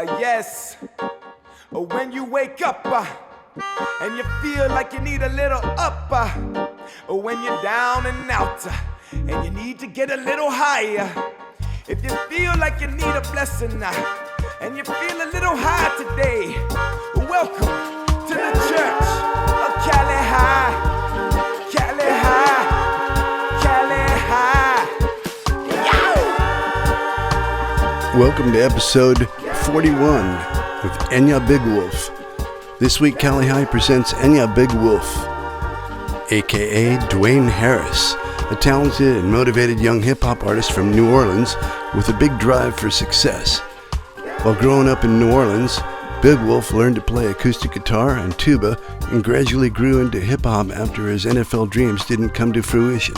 Yes. When you wake up and you feel like you need a little up, when you're down and out and you need to get a little higher. If you feel like you need a blessing and you feel a little high today, welcome to the church of Cali High. Cali High. Cali High. Yo! Welcome to episode 41 with Enyaw Big Wolf. This week, Cali High presents Enyaw Big Wolf, aka Dwayne Harris, a talented and motivated young hip-hop artist from New Orleans with a big drive for success. While growing up in New Orleans, Big Wolf learned to play acoustic guitar and tuba and gradually grew into hip-hop after his NFL dreams didn't come to fruition.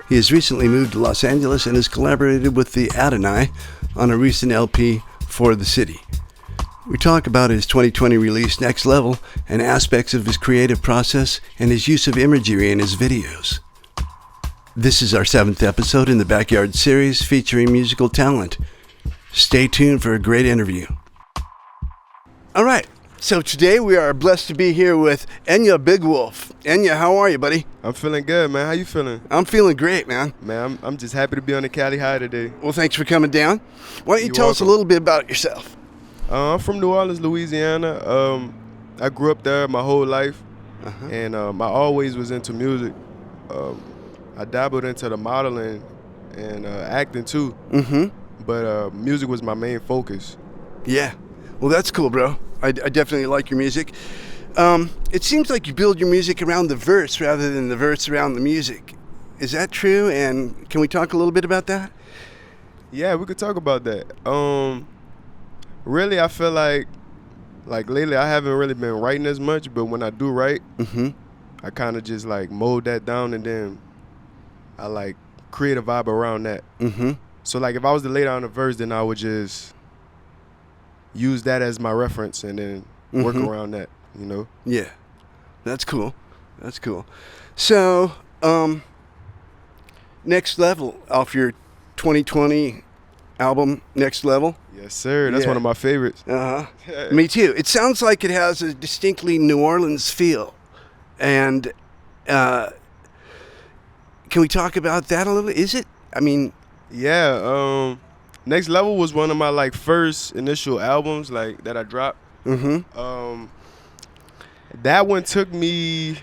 He has recently moved to Los Angeles and has collaborated with the Adoni on a recent LP for the city. We talk about his 2020 release Next Level and aspects of his creative process and his use of imagery in his videos. This is our 7th episode in the Backyard series featuring musical talent. Stay tuned for a great interview. All right, so today we are blessed to be here with Enyaw Big Wolf. Enyaw, how are you, buddy? I'm feeling good, man. How you feeling? I'm feeling great, man. Man, I'm just happy to be on the Cali High today. Well, thanks for coming down. Why don't you tell us a little bit about yourself? I'm from New Orleans, Louisiana. I grew up there my whole life, and I always was into music. I dabbled into the modeling and acting too, but music was my main focus. Yeah. Well, that's cool, bro. I definitely like your music. It seems like you build your music around the verse rather than the verse around the music. Is that true? And can we talk a little bit about that? Yeah, we could talk about that. Really, I feel like lately I haven't really been writing as much, but when I do write, I kind of just like mold that down and then I like create a vibe around that. So like if I was to lay down a verse, then I would just use that as my reference and then work around that, you know? Yeah, that's cool. That's cool. So, Next Level off your 2020 album, Next Level. Yes, sir. That's one of my favorites. Me too. It sounds like it has a distinctly New Orleans feel. And can we talk about that a little? Is it? I mean... Yeah, Next Level was one of my like first initial albums like that I dropped. That one took me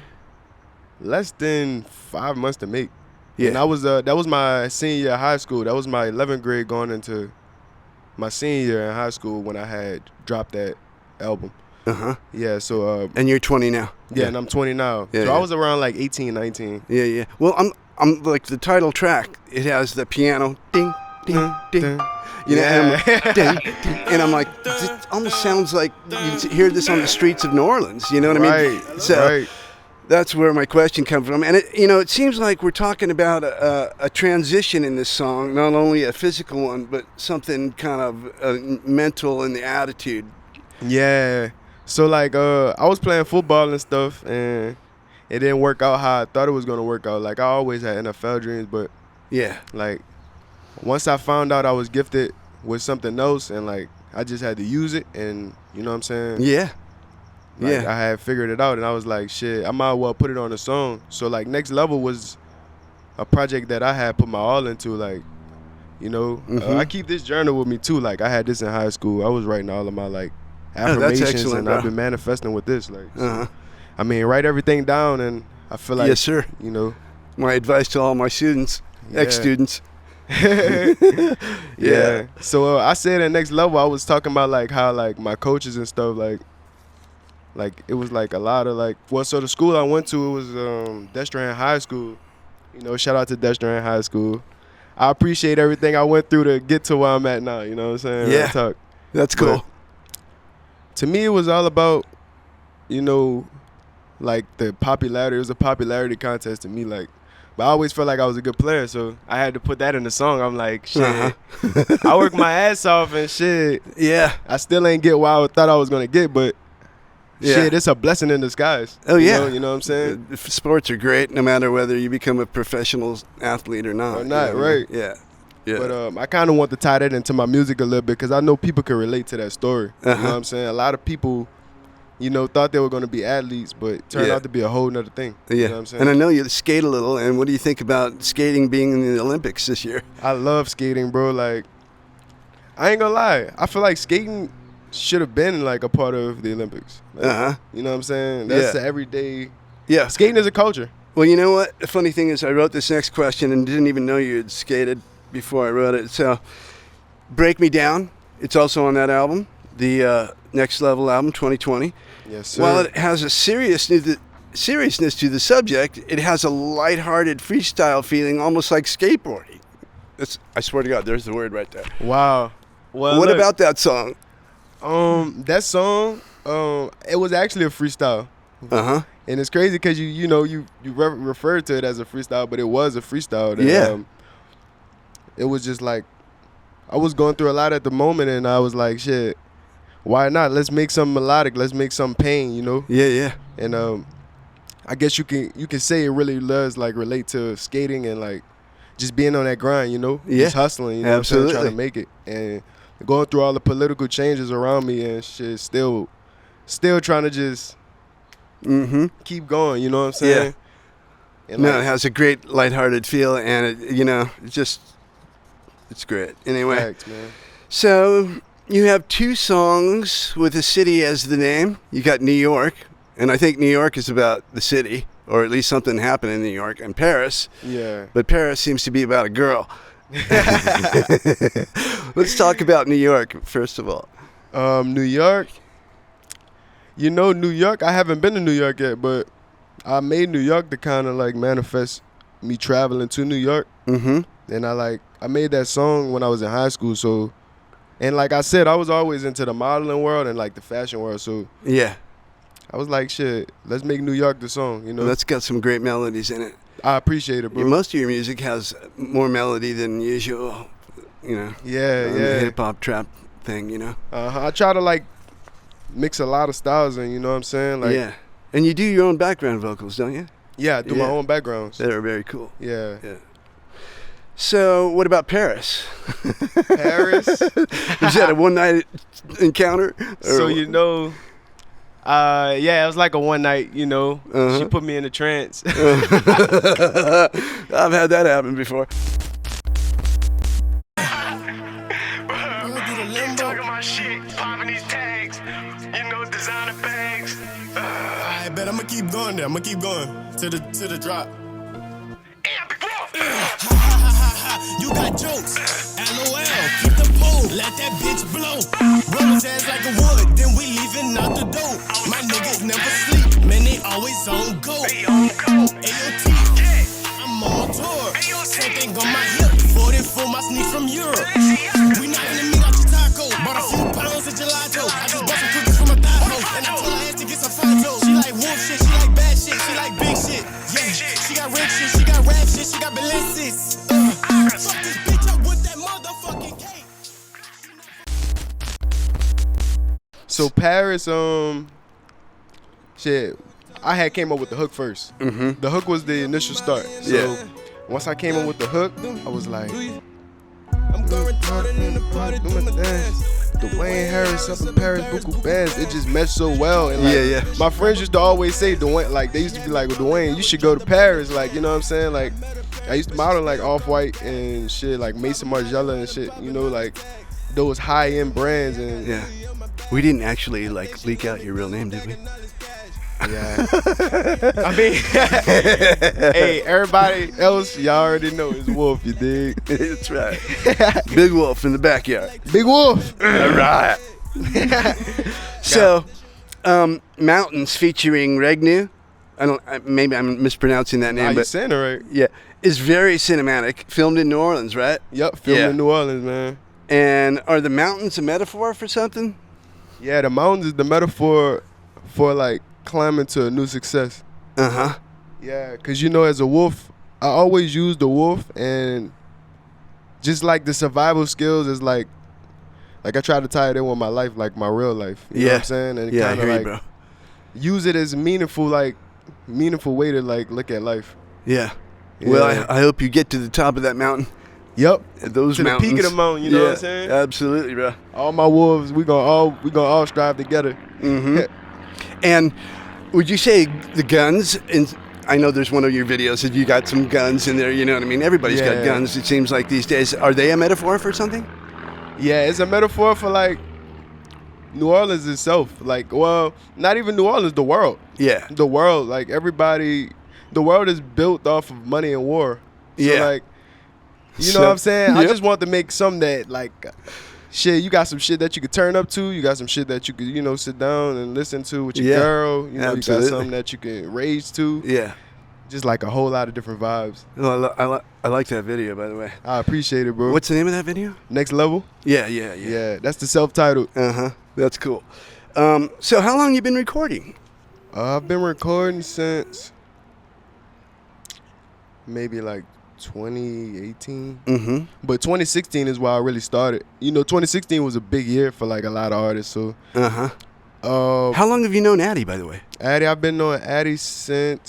less than 5 months to make. Yeah, and that was my senior year of high school. That was my 11th grade going into my senior year in high school when I had dropped that album. Yeah, so and you're 20 now. Yeah, and I'm 20 now. Yeah, so I was around like 18, 19. Yeah. Well, I'm like the title track. It has the piano ding ding ding. You know, and I'm like, it almost sounds like you hear this on the streets of New Orleans. You know what I mean? So that's where my question comes from. And it seems like we're talking about a transition in this song, not only a physical one, but something kind of mental in the attitude. Yeah. So like, I was playing football and stuff, and it didn't work out how I thought it was gonna work out. Like I always had NFL dreams, but like once I found out I was gifted with something else, and like I just had to use it, and you know what I'm saying? Yeah. Like, I had figured it out, and I was like, shit, I might as well put it on a song. So like Next Level was a project that I had put my all into, like, you know. I keep this journal with me too. Like I had this in high school. I was writing all of my like affirmations, and bro. I've been manifesting with this. Like, so, I mean, write everything down, and I feel like, yes, sir. You know, my advice to all my students, ex-students. Yeah. So I said at Next Level, I was talking about like how like my coaches and stuff, like it was like a lot of like, well, so the school I went to, it was Destrehan High School. You know, shout out to Destrehan High School. I appreciate everything I went through to get to where I'm at now. You know what I'm saying? Yeah, that's cool. But to me, it was all about, you know, like the popularity. It was a popularity contest to me, like. But I always felt like I was a good player, so I had to put that in the song. I'm like, shit, I worked my ass off and shit. Yeah. I still ain't get what I thought I was going to get, but shit, it's a blessing in disguise. Oh, yeah. You know what I'm saying? Sports are great no matter whether you become a professional athlete or not. Or not, right. Yeah. Yeah. But I kind of want to tie that into my music a little bit because I know people can relate to that story. You know Uh-huh. what I'm saying? A lot of people, thought they were going to be athletes, but it turned out to be a whole nother thing. Yeah. You know what I'm saying? And I know you skate a little. And what do you think about skating being in the Olympics this year? I love skating, bro. Like, I ain't gonna lie. I feel like skating should have been like a part of the Olympics. Like, You know what I'm saying? That's the everyday. Yeah. Skating is a culture. Well, you know what? The funny thing is I wrote this next question and didn't even know you had skated before I wrote it. So, Break Me Down. It's also on that album, the Next Level album, 2020. Yes, sir. While it has a seriousness to the subject, it has a lighthearted freestyle feeling, almost like skateboarding. I swear to God, there's the word right there. Wow. Well, What look, about that song? that song? It was actually a freestyle. Uh-huh. And it's crazy because you referred to it as a freestyle, but it was a freestyle. Yeah. It was just like I was going through a lot at the moment, and I was like, shit, why not? Let's make something melodic. Let's make some pain, Yeah. And I guess you can say it really does like relate to skating and like just being on that grind, Yeah. just hustling, Absolutely. trying to make it and going through all the political changes around me and shit. Still trying to just keep going. You know what I'm saying? Yeah. And No, it has a great lighthearted feel, and it's great. Anyway, facts, man. so you have 2 songs with a city as the name. You got New York, and I think New York is about the city, or at least something happened in New York, and Paris. Yeah. But Paris seems to be about a girl. Let's talk about New York, first of all. New York. New York. I haven't been to New York yet, but I made New York to kind of like manifest me traveling to New York. Mm-hmm. And I made that song when I was in high school. So, and like I said, I was always into the modeling world and like the fashion world. So Yeah. I was like, shit, let's make New York the song. Well, that's got some great melodies in it. I appreciate it, bro. Most of your music has more melody than usual, Yeah. the hip-hop trap thing, I try to like mix a lot of styles and you know what I'm saying? Like, yeah. And you do your own background vocals, don't you? Yeah, I do my own backgrounds. That are very cool. Yeah. So, what about Paris? Paris? Is that a one-night encounter? So, it was like a one night, Uh-huh. She put me in a trance. I've had that happen before. Talking my shit, popping these tags, designer bags. I bet I'ma keep going there. I'ma keep going to the drop. Enyaw Big Wolf. You got jokes. LOL. Keep the pole. Let that bitch blow. Roll his ass like a wood. Then we leaving out the door. My niggas never sleep. Man, they always on go. AOT. I'm on tour. Same thing on my hip. 44 my sneak from Europe. We not gonna meet out your taco. Bought a few pounds of gelato. I just bought some cookies from a thigh hoe. And I told her ass to get some photo. She like wolf shit. She like bad shit. She like big shit. Yeah. She got rich shit. She got rap shit. She got Balenciagas. Fuck this bitch up with that motherfucking cake. So Paris, shit, I had came up with the hook first. Mm-hmm. The hook was the initial start. So Yeah. once I came up with the hook, I was like, I'm going retarded in the party doing the dance. Dwayne Harris up in Paris, buku bands. It just meshed so well. And like, Yeah. my friends used to always say, Dwayne, like they used to be like, well, Dwayne, you should go to Paris. Like, you know what I'm saying? Like, I used to model like Off-White and shit, like Mason Margiela and shit. Like those high-end brands and Yeah. We didn't actually leak out your real name, did we? yeah. I mean, hey, everybody else, y'all already know it's Wolf, you dig? That's right. Big Wolf in the backyard. Big Wolf. All right. So, Mountains featuring Regnu. Maybe I'm mispronouncing that Nah, name, you but saying it right. yeah, is very cinematic. Filmed in New Orleans, right? Yep, filmed Yeah. in New Orleans, man. And are the mountains a metaphor for something? Yeah, the mountains is the metaphor for like climbing to a new success. Uh-huh. Yeah, because as a wolf, I always use the wolf and just like the survival skills is like I try to tie it in with my life, like my real life. You know what I'm saying? And Yeah, I kind hear of you, bro. use it as a meaningful way to like look at life. Yeah. Yeah. Well, I hope you get to the top of that mountain Yep. Those to mountains. the peak of the mountain, you know what I'm saying? Absolutely, bro. All my wolves, we gonna all strive together. And would you say the guns, and I know there's one of your videos that you got some guns in there, you know what I mean? Everybody's got Yeah. guns, it seems like these days. Are they a metaphor for something? Yeah, it's a metaphor for like New Orleans itself. Like, well, not even New Orleans, the world. Yeah. The world, like everybody, the world is built off of money and war. So Yeah. like, you So- know what I'm saying? I Yep. just want to make something that like, shit, you got some shit that you could turn up to. You got some shit that you could, you know, sit down and listen to with your Yeah. girl. You know, Absolutely. you got something that you can rage to. Yeah. Just like a whole lot of different vibes. Well, I like that video, by the way. I appreciate it, bro. What's the name of that video? Next Level? Yeah. Yeah, that's the self-titled. Uh-huh. That's cool. So how long you been recording? I've been recording since maybe like 2018. Mm-hmm. But 2016 is where I really started. You know, 2016 was a big year for like a lot of artists. So, Uh-huh. How long have you known Addy, by the way? Addy, I've been knowing Addy for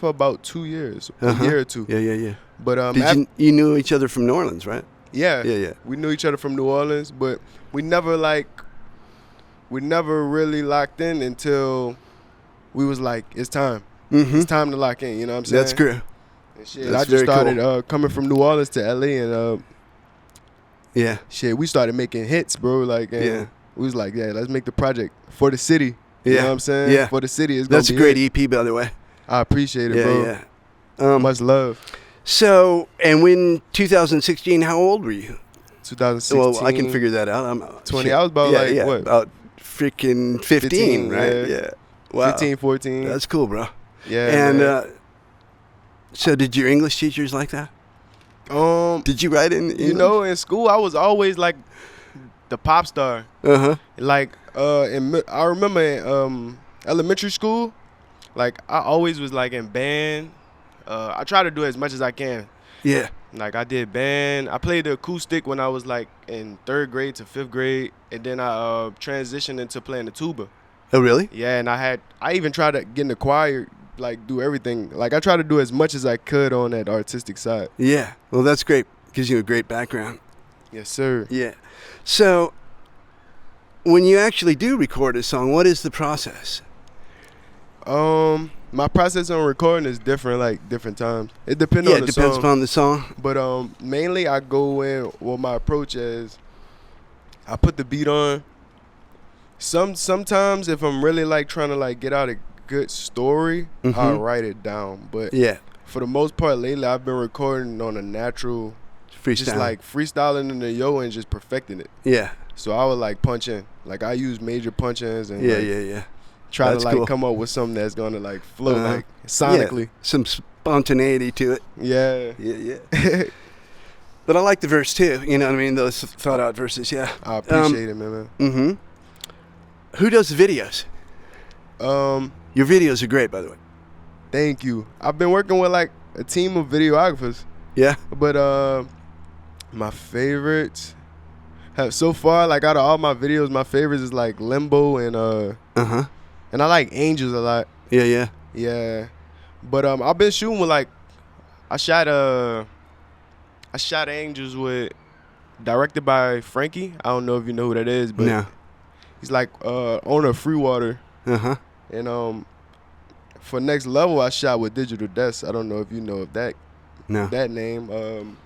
about 2 years, a year or two. Yeah. But You knew each other from New Orleans, right? yeah, Yeah. we knew each other from New Orleans, but we never really locked in until we was like, it's time. Mm-hmm. It's time to lock in. You know what I'm saying? That's great. And shit, That's I just very cool. started coming from New Orleans to LA, and Yeah. shit, we started making hits, bro. Like, and Yeah. we was like, yeah, let's make the project for the city. You Yeah. know what I'm saying? Yeah. For the city. It's gonna That's a be great it. EP, by the way. I appreciate it, bro. Yeah. Much love. So, and when 2016, how old were you? 2016. Well, I can figure that out. I'm 20. I was about what? About freaking 15, 15, right? yeah. Yeah. Wow. 15, 14. That's cool, bro. yeah. And man. so, did your English teachers like that? Did you write in English? you know, in school, I was always like the pop star. Uh-huh. Like, I remember in elementary school, like I always was like in band. I try to do as much as I can. Yeah. Like I did band. I played the acoustic when I was like in 3rd grade to 5th grade, and then I transitioned into playing the tuba. Oh, really? Yeah, and I even tried to get in the choir, like do everything. Like I tried to do as much as I could on that artistic side. Yeah. Well, that's great. Gives you a great background. Yes, sir. Yeah. So, when you actually do record a song, what is the process? My process on recording is different, like different times. It depends on Yeah, the it depends song. upon the song. But mainly I go in. Well, my approach is I put the beat on. Sometimes if I'm really like trying to like get out a good story, I'll write it down. But Yeah. for the most part lately, I've been recording on a natural, Freestyle. just like freestyling in the yo and just perfecting it. Yeah. So I would like punch in. Like I use major punch-ins and Yeah, like, yeah. try That's to like cool. come up with something that's gonna like flow Uh-huh. like sonically. Yeah. Some spontaneity to it. Yeah. Yeah. But I like the verse too. You know what I mean? Those thought out verses. Yeah. I appreciate it, man. Mm-hmm. Who does the videos? Your videos are great, by the way. Thank you. I've been working with like a team of videographers, Yeah. but my favorites have so far, like out of all my videos, my favorites is like Limbo and Uh-huh. and I like Angels a lot. Yeah. Yeah, but I've been shooting with like I shot Angels with directed by Frankie. I don't know if you know who that is, but No. he's like owner of Free Water. Uh-huh. And for Next Level, I shot with Digital Desk. I don't know if you know of that No. name.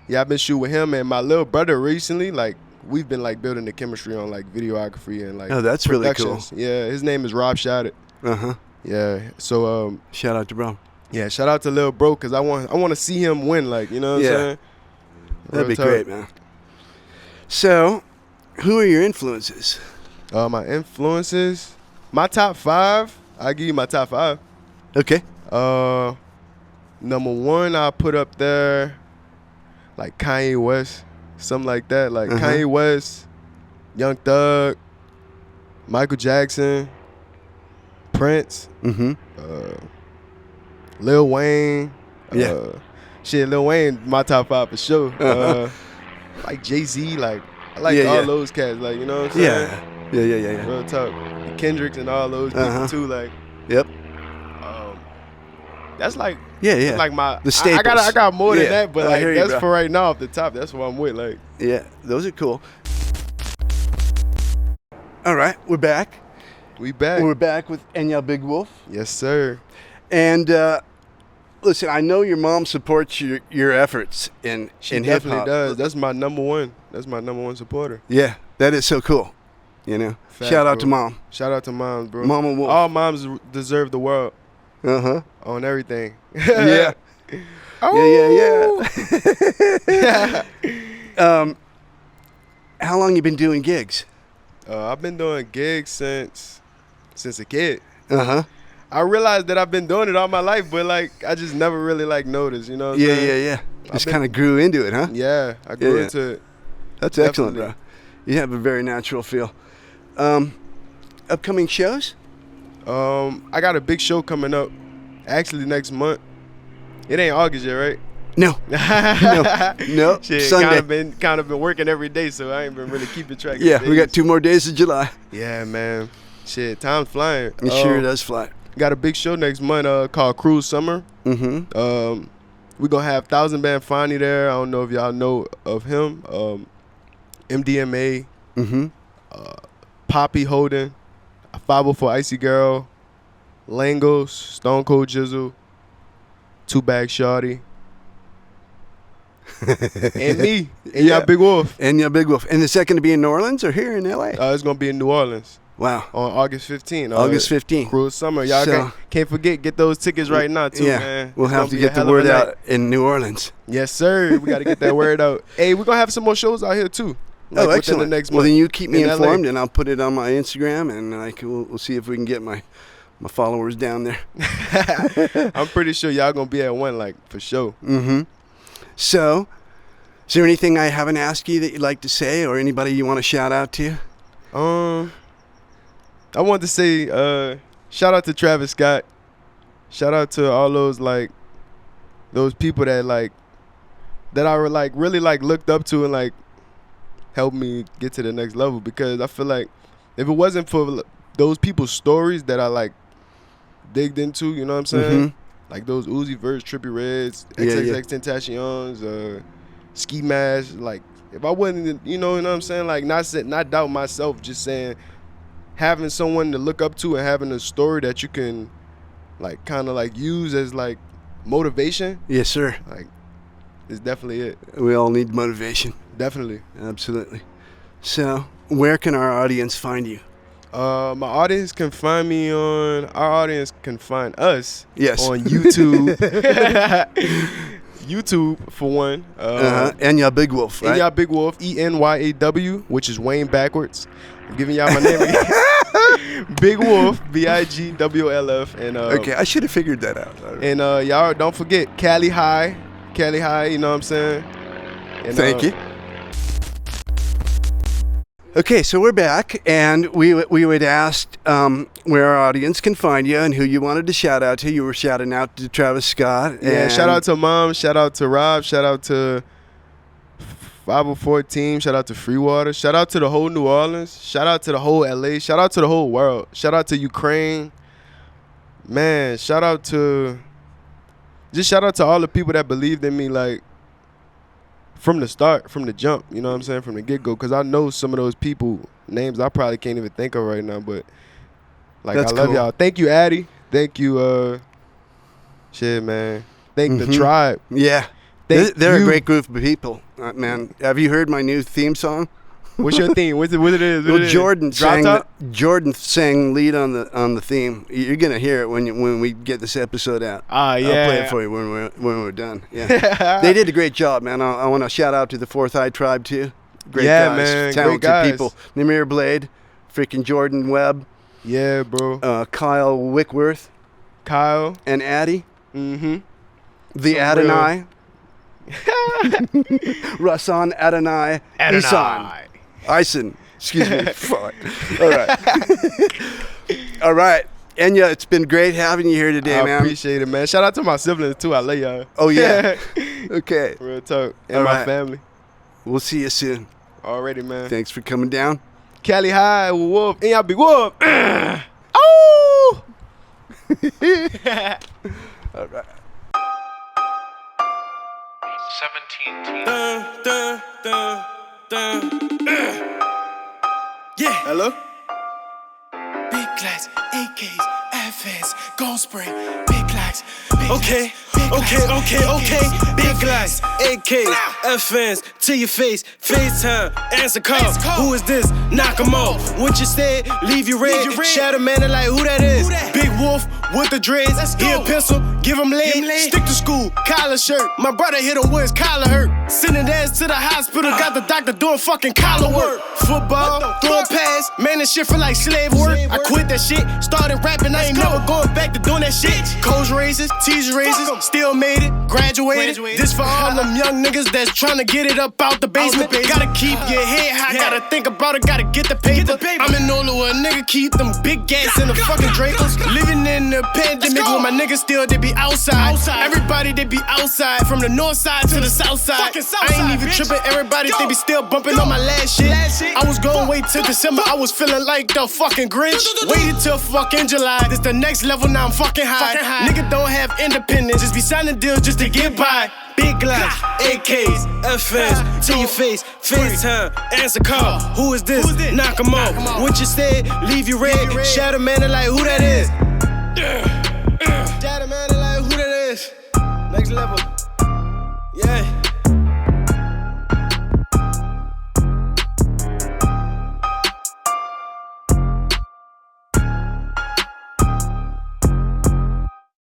Yeah, I've been shooting with him and my little brother recently. Like we've been like building the chemistry on like videography and like Oh, that's really cool. productions. Yeah, his name is Rob Shot It. Uh-huh. Yeah, so Shout out to bro. yeah, shout out to Lil Bro because I want to see him win. Like you know what Yeah. I'm saying? That'd be Real talk. great, man. So, who are your influences? My influences, my top 5. I'll give you my top 5. Okay. Number 1, I'll put up there like Kanye West, something like that. Like Kanye West, Young Thug, Michael Jackson, Prince, Mm-hmm. Lil Wayne. Yeah. Shit, Lil Wayne, my top 5 for sure. Like Jay-Z, like I like Yeah, all yeah. those cats. Like you know what I'm saying? Yeah. Real talk. Kendricks and all those people too. Like Yep. that's like Yeah. like my The staples. I got more than that, but I like hear you, that's bro. for right now off the top. That's what I'm with. Like, Yeah, those are cool. All right, we're back. we back. We're back with Enyaw Big Wolf. Yes, sir. And listen, I know your mom supports your efforts in She hip definitely hop. does. That's my number one. That's my number one supporter. Yeah, that is so cool. You know, Fact, shout out bro. to mom. Shout out to moms, bro. Mama Wolf. All moms deserve the world Uh-huh. on everything. Yeah. Oh. Yeah. How long you been doing gigs? I've been doing gigs since a kid. Uh-huh. I realized that I've been doing it all my life, but like I just never really like noticed, you know what I'm saying? Yeah. Just been- kind of grew into it, huh? Yeah, I grew Yeah. into it. That's excellent, bro. Definitely. You have a very natural feel. Upcoming shows? I got a big show coming up actually next month. It ain't August yet, right? No. No. Shit, Sunday. kind of been working every day, so I ain't been really keeping track. Yeah, of we got days. 2 more days of July. Yeah, man. Shit, time's flying. It sure does fly. Got a big show next month called Cruise Summer. Mm-hmm. We're gonna have 1000 Band Fonny there. I don't know if y'all know of him. MDMA, Mm-hmm. Poppy Holden, 504 Icy Girl, Langos, Stone Cold Jizzle, 2 Bag Shorty, and me, and Yeah. y'all Big Wolf. Enyaw Big Wolf. And the second to be in New Orleans or here in L.A.? It's gonna be in New Orleans Wow. on August 15th. August 15th. Cruise Summer. Y'all So- can't forget, get those tickets right now too, Yeah, man. we'll It's have gonna to be a get the hell of a word night. out in New Orleans. Yes, sir. We got to get that word out. Hey, we're going to have some more shows out here, too. Like, Oh, within excellent. The next Well, month then you keep me in LA. informed, and I'll put it on my Instagram, and we'll see if we can get my followers down there. I'm pretty sure y'all going to be at one, like, for sure. Mm-hmm. So, is there anything I haven't asked you that you'd like to say, or anybody you want to shout out to? I want to say shout out to Travis Scott. Shout out to all those, like, those people that, like, that I, like, really, like, looked up to and, like, helped me get to the next level. Because I feel like if it wasn't for those people's stories that I, like, digged into, you know what I'm saying? Mm-hmm. Like those Uzi Verts, Trippie Reds, Yeah, yeah. XXX Tentacions, Ski Mash. Like, if I wasn't, you know what I'm saying? Like, not doubt myself, just saying having someone to look up to and having a story that you can, like, kind of, like, use as, like, motivation, Yes, sir. like, is definitely it. We all need motivation. Definitely. Absolutely. So, where can our audience find you? Our audience can find us Yes. on YouTube. YouTube, for one. Enyaw Big Wolf, right? Enyaw Big Wolf, ENYAW, which is Wayne backwards. I'm giving y'all my name again. Big Wolf, BIGWOLF. And, Okay, I should have figured that out. and y'all don't forget Cali High. Cali High, you know what I'm saying? And, Thank you. Okay, so we're back, and we would asked where our audience can find you and who you wanted to shout out to. You were shouting out to Travis Scott. Yeah, and shout out to Mom, shout out to Rob, shout out to 504 team, shout out to Freewater, shout out to the whole New Orleans, shout out to the whole LA, shout out to the whole world, shout out to Ukraine. Man, shout out to all the people that believed in me, like, from the start, from the jump, you know what I'm saying, from the get-go, because I know some of those people, names I probably can't even think of right now, but, like, That's I love cool. y'all. Thank you, Addy. Thank you, shit, man. Thank the Mhm. tribe. Yeah, Thank they're a you. great group of people, man. Have you heard my new theme song? What's your theme? What it is? Well, Jordan Drop top? Jordan sang lead on the theme. You're gonna hear it when we get this episode out. Ah, yeah. I'll play it for you when we're done. Yeah, they did a great job, man. I want to shout out to the Fourth Eye Tribe too. Great Yeah, guys, man, great talented guys. people. Namir Blade, freaking Jordan Webb, Yeah, bro. Kyle Wickworth, Kyle. and Addy, Mm-hmm. the Some Adonai, Rasan Adonai, Ison. Excuse me. Fuck. All right. All right. Enya, it's been great having you here today, I man. appreciate it, man. Shout out to my siblings, too. I love y'all. Oh, yeah. Okay. Real talk. And All my right. family. We'll see you soon. Already, man. Thanks for coming down. Cali High, Wolf. Enyaw Big Wolf. Oh! right. 17. Yeah. Hello? Big glass, AKs, FS, gold spray, big glass. Okay. Big glass, AKs, FNs, to your face, FaceTime, answer call. Who is this? Knock 'em off. What you said, leave you red. Shadow man, like who that is? Big Wolf with the dreads. He a pencil, give him lead. Stick to school, collar shirt. My brother hit him with his collar hurt. Sending ass to the hospital, got the doctor doing fucking collar work. Football, throwing pass, man, this shit feel like slave work. I quit that shit, started rapping, I ain't never going back to doing that shit. Coach races, teacher races, still made it, graduated. This for all them young niggas that's trying to get it up out the basement. Gotta keep your head high, gotta think about it, gotta get the paper. I'm in Ola where a nigga keep them big gas in the fucking Drapers. Living in the pandemic where my niggas still, they be outside. Everybody, they be outside, from the north side to the south side. I ain't even tripping, everybody, they be still bumping on my last shit. I was going wait till December, I was feeling like the fucking Grinch. Waited till fucking July, this the next level, now I'm fucking high. Nigga don't have independence, just be signing deals just to get by. Big glass, AKs, FNs, to your face, FaceTime, answer call. Who is this? Knock 'em off. What you said, leave you red. Shadow man, like who that is? Shadow man, like who that is? Next level. Yeah.